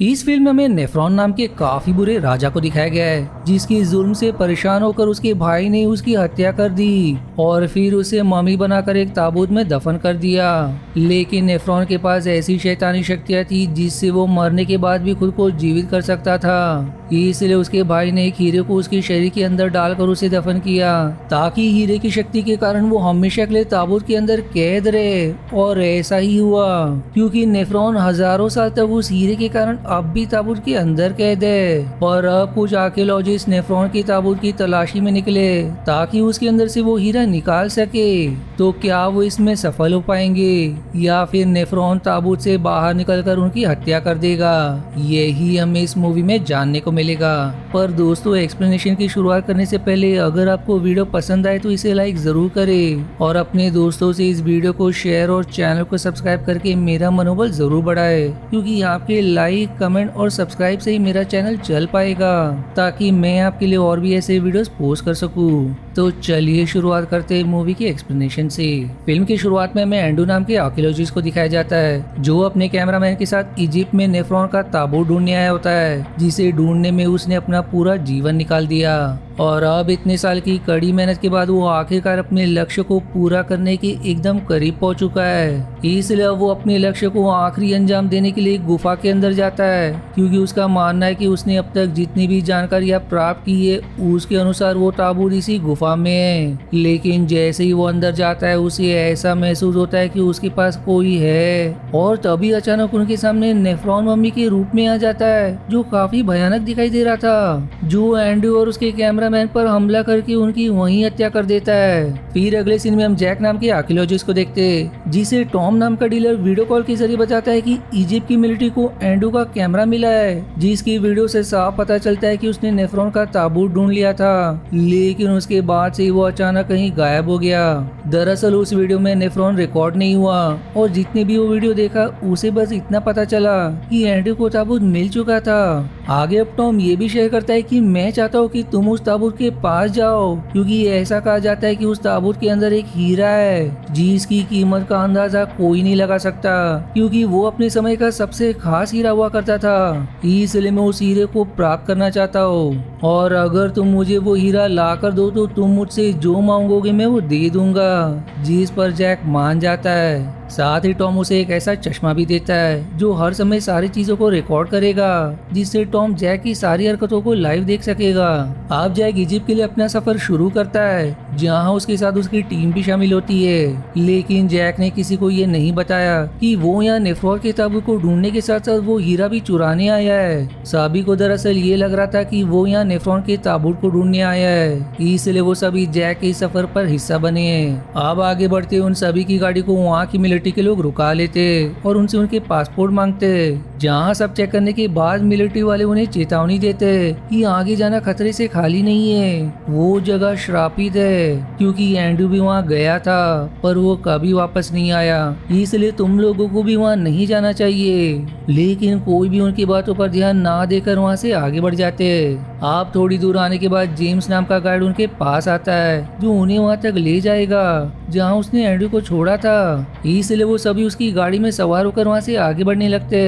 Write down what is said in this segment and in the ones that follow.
इस फिल्म में नेफ्रॉन नाम के काफी बुरे राजा को दिखाया गया है, जिसकी जुल्म से परेशान होकर उसके भाई ने उसकी हत्या कर दी और फिर उसे मम्मी बनाकर एक ताबूत में दफन कर दिया। लेकिन नेफ्रॉन के पास ऐसी शैतानी शक्तियां थी जिससे वो मरने के बाद भी खुद को जीवित कर सकता था। इसलिए उसके भाई ने एक हीरे को उसके शरीर के अंदर डालकर उसे दफन किया, ताकि हीरे की शक्ति के कारण वो हमेशा के लिए ताबूत के अंदर कैद रहे। और ऐसा ही हुआ, क्योंकि नेफ्रॉन हजारों साल तक उस हीरे के कारण अब भी ताबूत के अंदर कैद है। पर अब कुछ आर्कियोलॉजिस्ट नेफ्रॉन की ताबूत की तलाशी में निकले ताकि उसके अंदर से वो हीरा निकाल सके। तो क्या वो इसमें सफल हो पाएंगे या फिर नेफ्रॉन ताबूत से बाहर निकलकर उनकी हत्या कर देगा, यही हमें इस मूवी में जानने को मिलेगा। पर दोस्तों, एक्सप्लेनेशन की शुरुआत करने से पहले अगर आपको वीडियो पसंद आए तो इसे लाइक जरूर करें और अपने दोस्तों से इस वीडियो को शेयर और चैनल को सब्सक्राइब करके मेरा मनोबल जरूर बढ़ाए, क्योंकि आपके लाइक, कमेंट और सब्सक्राइब से ही मेरा चैनल चल पाएगा, ताकि मैं आपके लिए और भी ऐसे वीडियोस पोस्ट कर सकूं। तो चलिए शुरुआत करते हैं मूवी के एक्सप्लेनेशन से। फिल्म की शुरुआत में हमें एंड्रू नाम के आर्कियोलॉजिस्ट को दिखाया जाता है, जो अपने कैमरामैन के साथ इजिप्ट में नेफ्रॉन का ताबूत ढूंढने आया होता है, जिसे ढूंढने में उसने अपना पूरा जीवन निकाल दिया। और अब इतने साल की कड़ी मेहनत के बाद वो आखिरकार अपने लक्ष्य को पूरा करने के एकदम करीब पहुंच चुका है। इसलिए वो अपने लक्ष्य को आखिरी अंजाम देने के लिए गुफा के अंदर जाता है, क्योंकि उसका मानना है कि उसने अब तक जितनी भी जानकारियां प्राप्त की है उसके अनुसार वो ताबूत इसी गुफा में है। लेकिन जैसे ही वो अंदर जाता है उसे ऐसा महसूस होता है कि उसके पास कोई है, और तभी अचानक उनके सामने नेफ्रॉन मम्मी के रूप में आ जाता है, जो काफी भयानक दिखाई दे रहा था, जो एंड्रू और उसके कैमरामैन पर हमला करके उनकी वहीं हत्या कर देता है। फिर अगले सीन में हम जैक नाम के आर्कियोलॉजिस्ट को देखते हैं, जिसे टॉम नाम का डीलर वीडियो कॉल के जरिए बताता है कि इजिप्ट की मिलिट्री को एंड्रू का कैमरा मिला है, जिसकी वीडियो से साफ पता चलता है कि उसने नेफ्रॉन का ताबूत ढूंढ लिया था। लेकिन उसके बाद से वो अचानक कहीं गायब हो गया। दरअसल उस वीडियो में नेफ्रॉन रिकॉर्ड नहीं हुआ, और जितने भी वो वीडियो देखा उसे बस इतना पता चला कि एंड्रू को ताबूत मिल चुका था। आगे अब टॉम ये भी शेयर करता है कि मैं चाहता हूँ कि तुम उस ताबूत के पास जाओ, क्योंकि ऐसा कहा जाता है कि उस ताबूत के अंदर एक हीरा है जिसकी कीमत का अंदाजा कोई नहीं लगा सकता, क्योंकि वो अपने समय का सबसे खास हीरा हुआ करता था। इसलिए मैं उस हीरे को प्राप्त करना चाहता हूँ, और अगर तुम मुझे वो हीरा ला कर दो तो तुम मुझसे जो मांगोगे मैं वो दे दूंगा। जिस पर जैक मान जाता है। साथ ही टॉम उसे एक ऐसा चश्मा भी देता है जो हर समय सारी चीजों को रिकॉर्ड करेगा, जिससे टॉम जैक की सारी हरकतों को लाइव देख सकेगा। अब जैक इजिप्ट के लिए अपना सफर शुरू करता है, जहां उसके साथ उसकी टीम भी शामिल होती है। लेकिन जैक ने किसी को ये नहीं बताया कि वो यहाँ नेफ्रॉन के ताबूत को ढूंढने के साथ साथ वो हीरा भी चुराने आया है। सभी को दरअसल ये लग रहा था कि वो यहाँ नेफ्रॉन के ताबूत को ढूंढने आया है, इसलिए वो सभी जैक के सफर पर हिस्सा बने हैं। अब आगे बढ़ते उन सभी की गाड़ी को वहाँ की मिलिट्री के लोग रुका लेते और उनसे उनके पासपोर्ट मांगते, जहाँ सब चेक करने के बाद मिलिट्री वाले उन्हें चेतावनी देते कि आगे जाना खतरे से खाली नहीं है, वो जगह श्रापित है, क्योंकि एंड्रू भी वहाँ गया था पर वो कभी वापस नहीं आया, इसलिए तुम लोगों को भी वहाँ नहीं जाना चाहिए। लेकिन कोई भी उनकी बातों पर ध्यान ना देकर वहाँ से आगे बढ़ जाते। आप थोड़ी दूर आने के बाद जेम्स नाम का गाइड उनके पास आता है, जो उन्हें वहाँ तक ले जाएगा जहाँ उसने एंड्रू को छोड़ा था। इसलिए वो सभी उसकी गाड़ी में सवार होकर वहाँ से आगे बढ़ने लगते।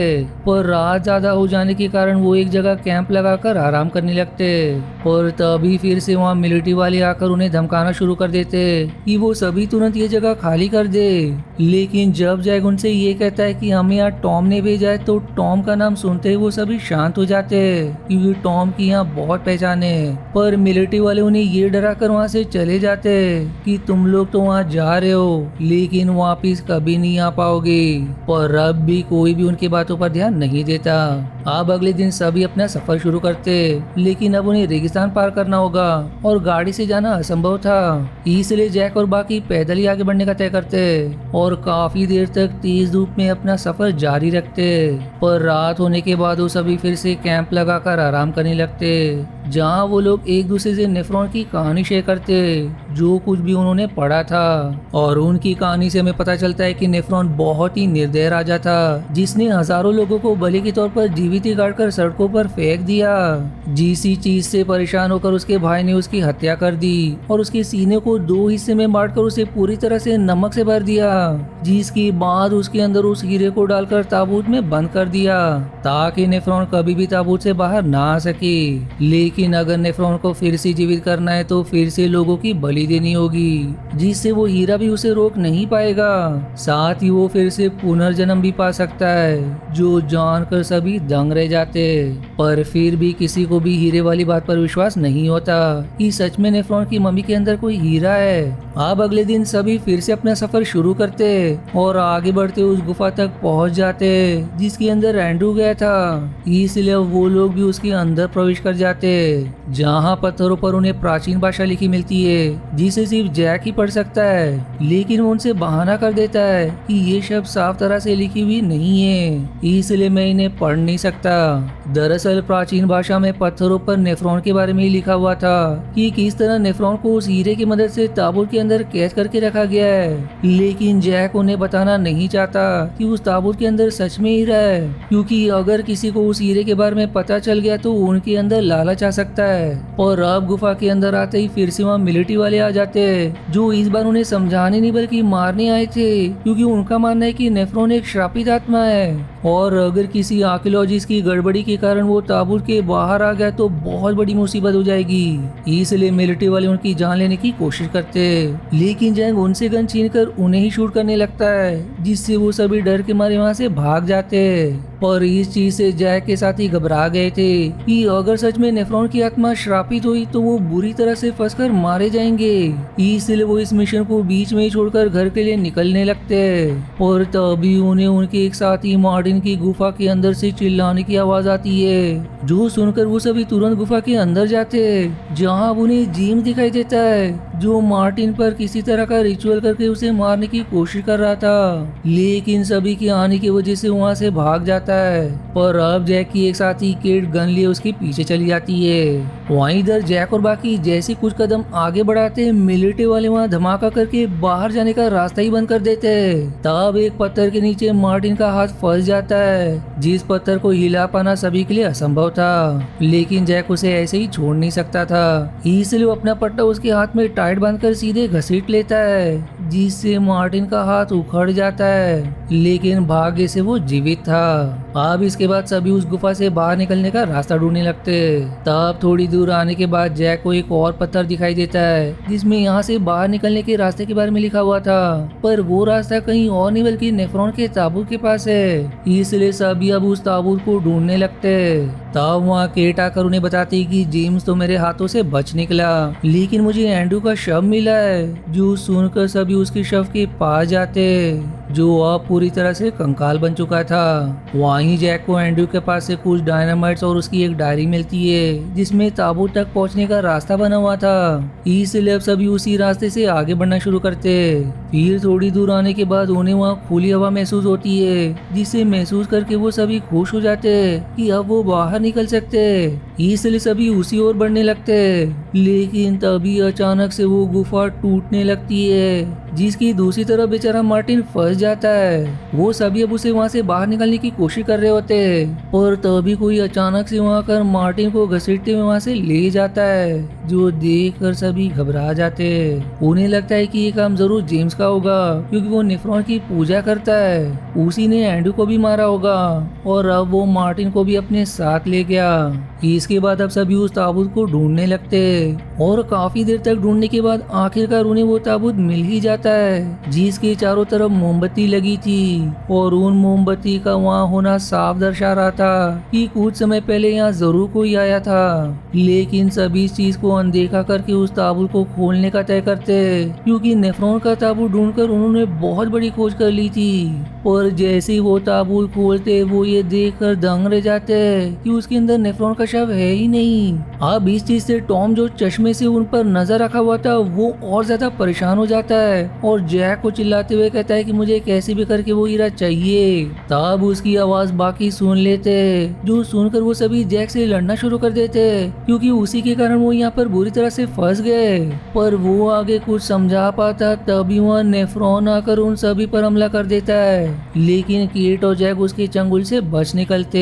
पर रात ज्यादा हो जाने के कारण वो एक जगह कैंप लगाकर आराम करने लगते। और तभी फिर से वहाँ मिलिट्री वाले आकर उन्हें धमकाना शुरू कर देते कि वो सभी तुरंत ये जगह खाली कर दे। लेकिन जब जैक उनसे ये कहता है कि हमें यहाँ टॉम ने भेजा है, तो टॉम का नाम सुनते ही वो सभी शांत हो जाते, क्योंकि टॉम की यहाँ बहुत पहचान है। पर मिलिट्री वाले उन्हें ये डरा कर वहाँ से चले जाते कि तुम लोग तो वहाँ जा रहे हो लेकिन वापिस कभी नहीं आ पाओगे। पर अब भी कोई भी उनकी बातों पर ध्यान नहीं देता। अब अगले दिन सभी अपना सफर शुरू करते, लेकिन अब उन्हें रेगिस्तान पार करना होगा और गाड़ी से जाना असंभव था। इसलिए जैक और बाकी पैदल ही आगे बढ़ने का तय करते और काफी देर तक तेज धूप में अपना सफर जारी रखते। पर रात होने के बाद वो सभी फिर से कैंप लगाकर आराम करने लगते, जहाँ वो लोग एक दूसरे से नेफ्रॉन की कहानी शेयर करते, जो कुछ भी उन्होंने पढ़ा था। और उनकी कहानी से हमें पता चलता है कि नेफ्रॉन बहुत ही निर्दय राजा था, जिसने हजारों लोगों को बलि के तौर पर जीवित ही काटकर सड़कों पर फेंक दिया। जिसी चीज से परेशान होकर उसके भाई ने उसकी हत्या कर दी और उसके सीने को 2 हिस्से में बांटकर उसे पूरी तरह से नमक से भर दिया, जिसके बाद उसके अंदर उस हीरे को डालकर ताबूत में बंद कर दिया, ताकि नेफ्रॉन कभी भी ताबूत से बाहर ना आ सके। लेकिन अगर नेफ्रॉन को फिर से जीवित करना है तो फिर से लोगों की बलि देनी होगी, जिससे वो हीरा भी उसे रोक नहीं पाएगा। साथ ही वो फिर से पुनर्जन्म भी पा सकता है, जो जानकर सभी दंग रह जाते। पर फिर भी किसी को भी हीरे वाली बात पर विश्वास नहीं होता कि सच में नेफ्रॉन की मम्मी के अंदर कोई हीरा है। अब अगले दिन सभी फिर से अपना सफर शुरू करते और आगे बढ़ते उस गुफा तक पहुंच जाते जिसके अंदर एंड्रू गया था। इसलिए वो लोग भी उसके अंदर प्रवेश कर जाते, जहां पत्थरों पर उन्हें प्राचीन भाषा लिखी मिलती है जिसे सिर्फ जैक ही पढ़ सकता है। लेकिन वो उनसे बहाना कर देता है कि ये शब्द साफ तरह से लिखी हुई नहीं है, इसलिए मैं इन्हें पढ़ नहीं सकता। दरअसल प्राचीन भाषा में पत्थरों पर नेफ्रॉन के बारे में ही लिखा हुआ था कि किस तरह नेफ्रॉन को उस हीरे की मदद से ताबूत के अंदर कैद करके रखा गया है। लेकिन जैक उन्हें बताना नहीं चाहता कि उस ताबूत के अंदर सच में हीरा है, क्योंकि अगर किसी को उस हीरे के बारे में पता चल गया तो उनके अंदर लालच आ सकता है। और अब गुफा के अंदर आते ही फिर से वहाँ मिलिट्री वाले आ जाते हैं, जो इस बार उन्हें समझाने नहीं बल्कि मारने आए थे, क्योंकि उनका मानना है कि नेफ्रॉन एक श्रापित आत्मा है और अगर किसी आर्कियोलॉजिस्ट की गड़बड़ी के कारण वो ताबूत के बाहर आ गया तो बहुत बड़ी मुसीबत हो जाएगी। इसलिए मिलिट्री वाले उनकी जान लेने की कोशिश करते, लेकिन जैंग उनसे गन छीनकर उन्हें ही शूट करने लगता है, जिससे वो सभी डर के मारे वहाँ से भाग जाते। पर इस चीज से जैक के साथ ही घबरा गए थे कि अगर सच में नेफ्रॉन की आत्मा श्रापित हुई तो वो बुरी तरह से फंसकर मारे जाएंगे। इसलिए वो इस मिशन को बीच में ही छोड़कर घर के लिए निकलने लगते। और तभी उन्हें उनके एक साथी मार्टिन की गुफा के अंदर से चिल्लाने की आवाज आती है, जो सुनकर वो सभी तुरंत गुफा के अंदर जाते, जहाँ उन्हें जेम्स दिखाई देता है, जो मार्टिन पर किसी तरह का रिचुअल करके उसे मारने की कोशिश कर रहा था। लेकिन सभी के आने की वजह से वहाँ से भाग जाता है। पर अब जैक की एक साथी केट गन लिए उसके पीछे चली जाती है। वहीं इधर जैक और बाकी जैसे कुछ कदम आगे बढ़ाते, मिलिट्री वाले वहाँ धमाका करके बाहर जाने का रास्ता ही बंद कर देते। तब एक पत्थर के नीचे मार्टिन का हाथ फंस जाता है, जिस पत्थर को हिला पाना सभी के लिए असंभव था। लेकिन जैक उसे ऐसे ही छोड़ नहीं सकता था, इसलिए वो अपना पट्टा उसके हाथ में टाइट बांधकर सीधे घसीट लेता है, जिससे मार्टिन का हाथ उखड़ जाता है। लेकिन भाग्य से वो जीवित था। अब इसके बाद सभी उस गुफा से बाहर निकलने का रास्ता ढूंढने लगते। तब थोड़ी दूर आने के बाद जैक को एक और पत्थर दिखाई देता है, जिसमें यहाँ से बाहर निकलने के रास्ते के बारे में लिखा हुआ था, पर वो रास्ता कहीं और नहीं बल्कि नेफ्रॉन के ताबूत के पास है। इसलिए सभी अब उस ताबूत को ढूंढने लगते। तब वहाँ केट आकर उन्हें बताती कि जेम्स तो मेरे हाथों से बच निकला, लेकिन मुझे एंड्रू का शव मिला है। जो सुनकर सभी उसके शव के पास जाते, जो अब पूरी तरह से कंकाल बन चुका था। वहीं जैक को एंड्रू के पास से कुछ डायनामाइट्स और उसकी एक डायरी मिलती है, जिसमें ताबूत तक पहुंचने का रास्ता बना हुआ था। इसलिए अब सभी उसी रास्ते से आगे बढ़ना शुरू करते। फिर थोड़ी दूर आने के बाद उन्हें वहाँ खुली हवा महसूस होती है, जिसे महसूस करके वो सभी खुश हो जाते कि अब वो बाहर निकल सकते। इसलिए सभी उसी ओर बढ़ने लगते। लेकिन तभी अचानक से वो गुफा टूटने लगती है, जिसकी दूसरी तरफ बेचारा मार्टिन फंस जाता है। वो सभी अब उसे वहाँ से बाहर निकलने की कोशिश कर रहे होते हैं, और तभी कोई अचानक से वहाँ कर मार्टिन को घसीटते हुए वहाँ से ले जाता है, जो देखकर सभी घबरा जाते। उन्हें लगता है कि ये काम जरूर जेम्स का होगा, क्योंकि वो नेफ्रॉन की पूजा करता है। उसी ने एंड्रू को भी मारा होगा, और अब वो मार्टिन को भी अपने साथ ले गया। इसके बाद अब सभी उस ताबूत को ढूंढने लगते, और काफी देर तक ढूंढने के बाद आखिरकार उन्हें वो ताबूत मिल ही जाता है, जिसके चारों तरफ मोमबत्ती लगी थी। और उन मोमबत्ती का वहाँ होना साफ दर्शा रहा था कि कुछ समय पहले यहाँ जरूर कोई आया था। लेकिन सभी इस चीज को अनदेखा करके उस ताबूत को खोलने का तय करते, क्योंकि नेफ्रॉन का ताबूत ढूंढकर उन्होंने बहुत बड़ी खोज कर ली थी। और जैसे ही वो ताबूत खोलते, वो ये देखकर दंग रह जाते कि उसके अंदर नेफ्रॉन का शव है ही नहीं। अब इस चीज से टॉम, जो चश्मे से उन पर नजर रखा हुआ था, वो और ज्यादा परेशान हो जाता है और जैक को चिल्लाते हुए कहता है कि मुझे कैसे भी करके वो हीरा चाहिए। तब उसकी आवाज बाकी सुन लेते, जो सुनकर वो सभी जैक से लड़ना शुरू कर देते, क्योंकि उसी के कारण वो यहाँ पर बुरी तरह से फंस गए। पर वो आगे कुछ समझा पाता तभी वहाँ नेफ्रॉन आकर उन सभी पर हमला कर देता है, लेकिन केट और जैक उसके चंगुल से बच निकलते।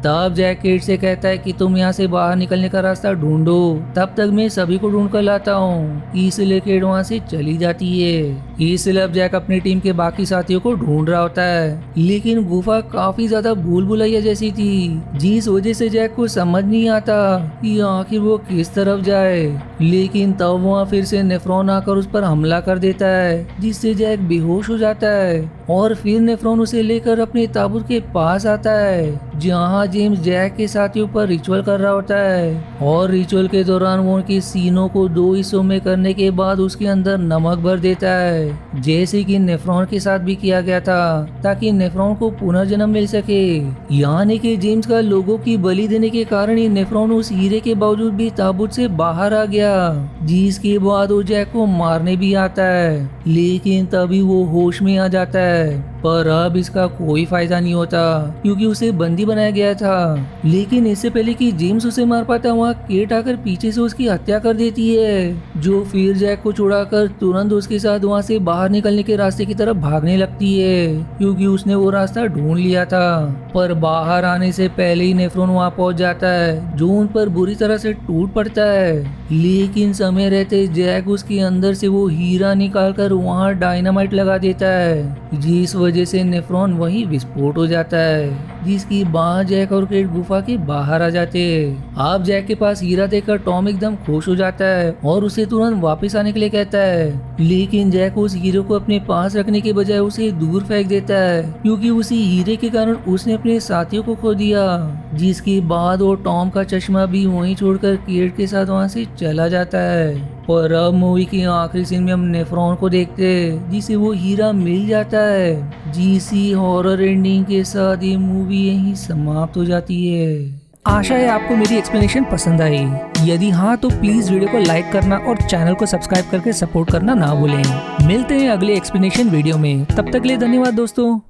तब जैक केट से कहता है कि तुम यहाँ से बाहर निकलने का रास्ता ढूंढो, तब तक मैं सभी को ढूंढ कर लाता हूँ। इसलिए केट वहाँ से चली जाती है। इसलिए अब जैक अपनी टीम के बाकी साथियों को ढूंढ रहा होता है, लेकिन गुफा काफी ज्यादा भूल भुलैया जैसी थी, जिस वजह से जैक को समझ नहीं आता कि आखिर वो किस तरफ जाए। लेकिन तब वहाँ फिर से नेफ्रॉन आकर उस पर हमला कर देता है, जिससे जैक बेहोश हो जाता है। और फिर नेफ्रॉन उसे लेकर अपने ताबूत के पास आता है, जहाँ जेम्स जैक के साथियों पर रिचुअल कर रहा होता है। और रिचुअल के दौरान वो उनके सीनों को 2 हिस्सों में करने के बाद उसके अंदर नमक भर देता है, जैसे कि नेफ्रॉन के साथ भी किया गया था, ताकि नेफ्रॉन को पुनर्जन्म मिल सके। यानी कि जेम्स का लोगों की बलि देने के कारण ही नेफ्रॉन उस हीरे के बावजूद भी ताबूत से बाहर आ गया, जिसके बाद वो जैक को मारने भी आता है। लेकिन तभी वो होश में आ जाता है, पर अब इसका कोई फायदा नहीं होता, क्योंकि उसे बंदी बनाया गया था। लेकिन इससे पहले कि जेम्स उसे मार पाता, वहाँ केट आकर पीछे से उसकी हत्या कर देती है, जो फिर जैक को छुड़ाकर तुरंत उसके साथ वहाँ से बाहर निकलने के रास्ते की तरफ भागने लगती है, क्योंकि उसने वो रास्ता ढूंढ लिया था। पर बाहर आने से पहले ही नेफ्रॉन वहाँ पहुँच जाता है, जो उन पर बुरी तरह से टूट पड़ता है। लेकिन समय रहते जैक उसके अंदर से वो हीरा निकालकर वहाँ डायनामाइट लगा देता है, जिस वजह से नेफ्रॉन वही विस्फोट हो जाता है, जिसकी बाद जैक और केट गुफा के बाहर आ जाते हैं। अब जैक के पास हीरा देखकर टॉम एकदम खुश हो जाता है और उसे तुरंत वापस आने के लिए कहता है। लेकिन जैक उस हीरे को अपने पास रखने के बजाय उसे दूर फेंक देता है, क्योंकि उसी हीरे के कारण उसने अपने साथियों को खो दिया। जिसके बाद वो टॉम का चश्मा भी वहीं छोड़कर केट के साथ वहाँ से चला जाता है। और अब मूवी के आखिरी सीन में हम नेफ्रॉन को देखते हैं, जिसे वो हीरा मिल जाता है। जीसी हॉरर एंडिंग के साथ ये मूवी यहीं समाप्त हो जाती है। आशा है आपको मेरी एक्सप्लेनेशन पसंद आई। यदि हाँ तो प्लीज वीडियो को लाइक करना और चैनल को सब्सक्राइब करके सपोर्ट करना ना भूलें। मिलते हैं अगले एक्सप्लेनेशन वीडियो में, तब तक के लिए धन्यवाद दोस्तों।